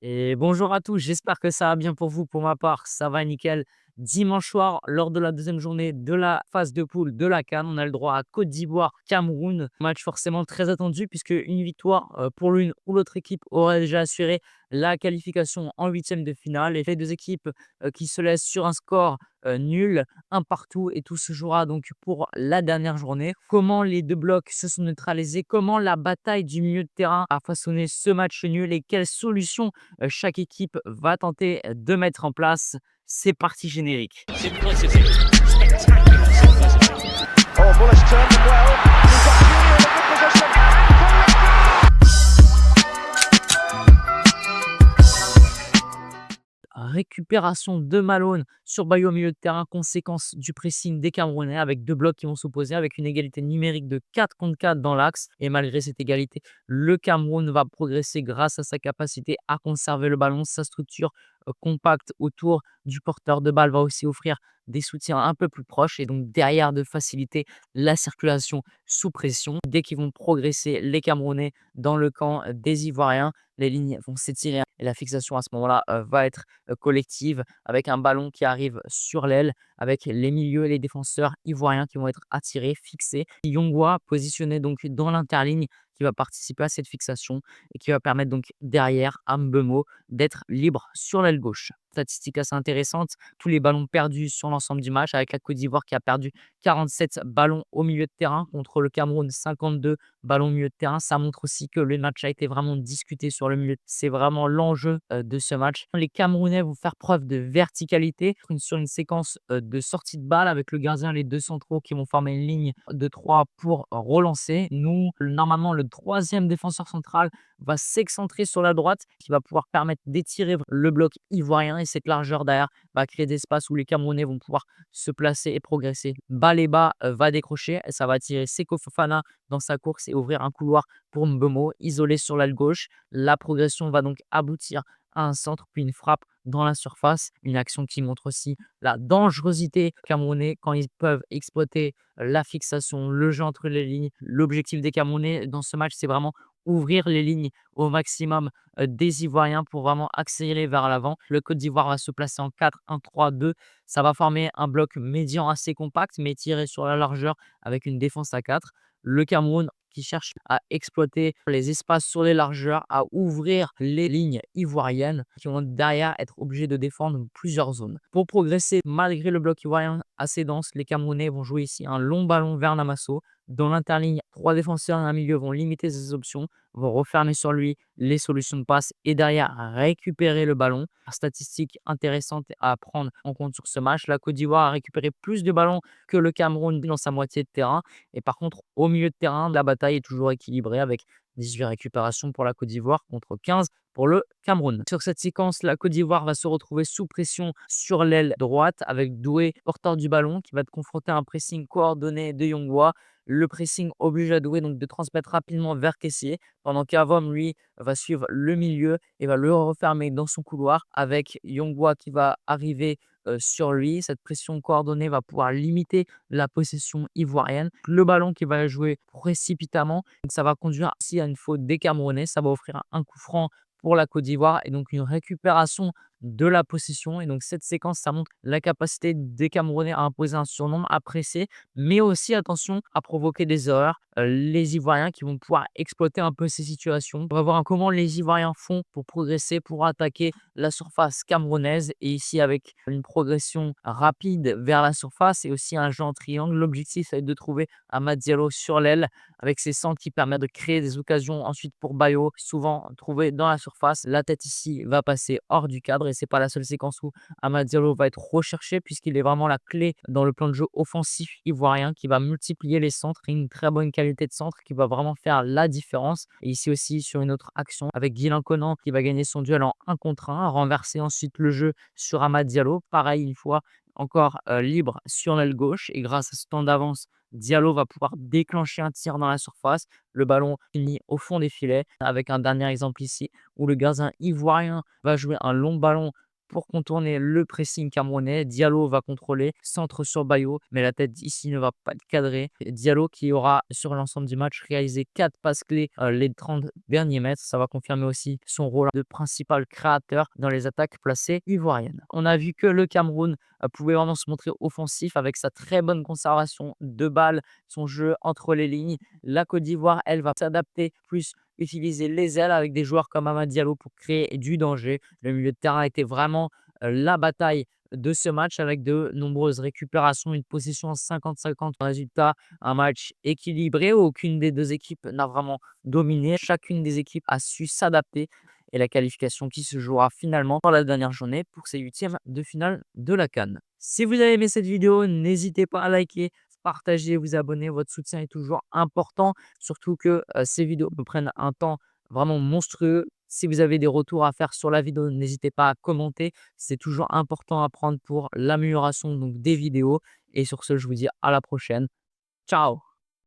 Et bonjour à tous, j'espère que ça va bien pour vous. Pour ma part, ça va nickel. Dimanche soir, lors de la deuxième journée de la phase de poule de la CAN, on a le droit à Côte d'Ivoire, Cameroun. Match forcément très attendu puisque une victoire pour l'une ou l'autre équipe aurait déjà assuré la qualification en huitième de finale. Et les deux équipes qui se laissent sur un score nul, un partout, et tout se jouera donc pour la dernière journée. Comment les deux blocs se sont neutralisés, comment la bataille du milieu de terrain a façonné ce match nul et quelles solutions chaque équipe va tenter de mettre en place. C'est parti générique. Simplicity. Spectacular simplicity. Oh, Bullish turned them well. He's got Junior in a good position. Récupération de Malone sur Bayo au milieu de terrain, conséquence du pressing des Camerounais avec deux blocs qui vont s'opposer avec une égalité numérique de 4 contre 4 dans l'axe. Et malgré cette égalité, le Cameroun va progresser grâce à sa capacité à conserver le ballon. Sa structure compacte autour du porteur de balle va aussi offrir des soutiens un peu plus proches et donc derrière de faciliter la circulation sous pression. Dès qu'ils vont progresser, les Camerounais dans le camp des Ivoiriens, les lignes vont s'étirer et la fixation à ce moment-là va être collective avec un ballon qui arrive sur l'aile, avec les milieux et les défenseurs ivoiriens qui vont être attirés, fixés. Yongwa positionné donc dans l'interligne qui va participer à cette fixation et qui va permettre donc derrière à Mbeumo d'être libre sur l'aile gauche. Statistique assez intéressante, tous les ballons perdus sur l'ensemble du match avec la Côte d'Ivoire qui a perdu 47 ballons au milieu de terrain contre le Cameroun 52 ballons au milieu de terrain. Ça montre aussi que le match a été vraiment discuté sur le milieu. C'est vraiment l'enjeu de ce match. Les Camerounais vont faire preuve de verticalité sur une séquence de sortie de balle avec le gardien et les deux centraux qui vont former une ligne de 3 pour relancer. Nous, normalement, le troisième défenseur central va s'excentrer sur la droite, qui va pouvoir permettre d'étirer le bloc ivoirien, et cette largeur derrière va créer des espaces où les Camerounais vont pouvoir se placer et progresser. Baleba va décrocher, et ça va attirer Seko Fofana dans sa course et ouvrir un couloir pour Mbeumo, isolé sur l'aile gauche. La progression va donc aboutir à un centre, puis une frappe dans la surface. Une action qui montre aussi la dangerosité camerounais quand ils peuvent exploiter la fixation, le jeu entre les lignes. L'objectif des Camerounais dans ce match, c'est vraiment ouvrir les lignes au maximum des Ivoiriens pour vraiment accélérer vers l'avant. Le Côte d'Ivoire va se placer en 4-1-3-2. Ça va former un bloc médian assez compact, mais tiré sur la largeur avec une défense à 4. Le Cameroun qui cherche à exploiter les espaces sur les largeurs, à ouvrir les lignes ivoiriennes qui vont derrière être obligés de défendre plusieurs zones. Pour progresser, malgré le bloc ivoirien assez dense, les Camerounais vont jouer ici un long ballon vers Namasso. Dans l'interligne, 3 défenseurs et un milieu vont limiter ses options, vont refermer sur lui les solutions de passe et derrière récupérer le ballon. Statistique intéressante à prendre en compte sur ce match, la Côte d'Ivoire a récupéré plus de ballons que le Cameroun dans sa moitié de terrain. Et par contre, au milieu de terrain, la bataille est toujours équilibrée avec 18 récupérations pour la Côte d'Ivoire contre 15 pour le Cameroun. Sur cette séquence, la Côte d'Ivoire va se retrouver sous pression sur l'aile droite avec Doué, porteur du ballon, qui va te confronter à un pressing coordonné de Yongwa. Le pressing oblige à Doué donc de transmettre rapidement vers Kessié, pendant qu'Avom, lui, va suivre le milieu et va le refermer dans son couloir avec Yongwa qui va arriver sur lui. Cette pression coordonnée va pouvoir limiter la possession ivoirienne. Le ballon qui va jouer précipitamment, donc ça va conduire aussi à une faute des Camerounais. Ça va offrir un coup franc pour la Côte d'Ivoire et donc une récupération de la possession. Et donc cette séquence, ça montre la capacité des Camerounais à imposer un surnombre, à presser, mais aussi, attention, à provoquer des erreurs. Les Ivoiriens qui vont pouvoir exploiter un peu ces situations. On va voir comment les Ivoiriens font pour progresser, pour attaquer la surface camerounaise. Et ici, avec une progression rapide vers la surface et aussi un jeu en triangle, l'objectif est de trouver Amad Diallo sur l'aile avec ses centres qui permettent de créer des occasions ensuite pour Bayo, souvent trouvé dans la surface. La tête ici va passer hors du cadre et c'est pas la seule séquence où Amad Diallo va être recherché puisqu'il est vraiment la clé dans le plan de jeu offensif ivoirien qui va multiplier les centres et une très bonne qualité de centre qui va vraiment faire la différence. Et ici aussi sur une autre action avec Guilain Conan qui va gagner son duel en 1 contre 1, renverser ensuite le jeu sur Amad Diallo. Pareil, une fois encore libre sur l'aile gauche et grâce à ce temps d'avance, Diallo va pouvoir déclencher un tir dans la surface. Le ballon finit au fond des filets avec un dernier exemple ici où le gardien ivoirien va jouer un long ballon pour contourner le pressing camerounais. Diallo va contrôler, centre sur Bayo, mais la tête ici ne va pas être cadrée. Diallo qui aura sur l'ensemble du match réalisé 4 passes clés les 30 derniers mètres. Ça va confirmer aussi son rôle de principal créateur dans les attaques placées ivoiriennes. On a vu que le Cameroun pouvait vraiment se montrer offensif avec sa très bonne conservation de balles, son jeu entre les lignes. La Côte d'Ivoire, elle, va s'adapter plus, utiliser les ailes avec des joueurs comme Amad Diallo pour créer du danger. Le milieu de terrain était vraiment la bataille de ce match avec de nombreuses récupérations, une possession 50-50. Résultat, un match équilibré où aucune des deux équipes n'a vraiment dominé. Chacune des équipes a su s'adapter et la qualification qui se jouera finalement dans la dernière journée pour ces huitièmes de finale de la CAN. Si vous avez aimé cette vidéo, n'hésitez pas à liker, partager, vous abonner. Votre soutien est toujours important, surtout que ces vidéos me prennent un temps vraiment monstrueux. Si vous avez des retours à faire sur la vidéo, n'hésitez pas à commenter. C'est toujours important à prendre pour l'amélioration des vidéos. Et sur ce, je vous dis à la prochaine. Ciao!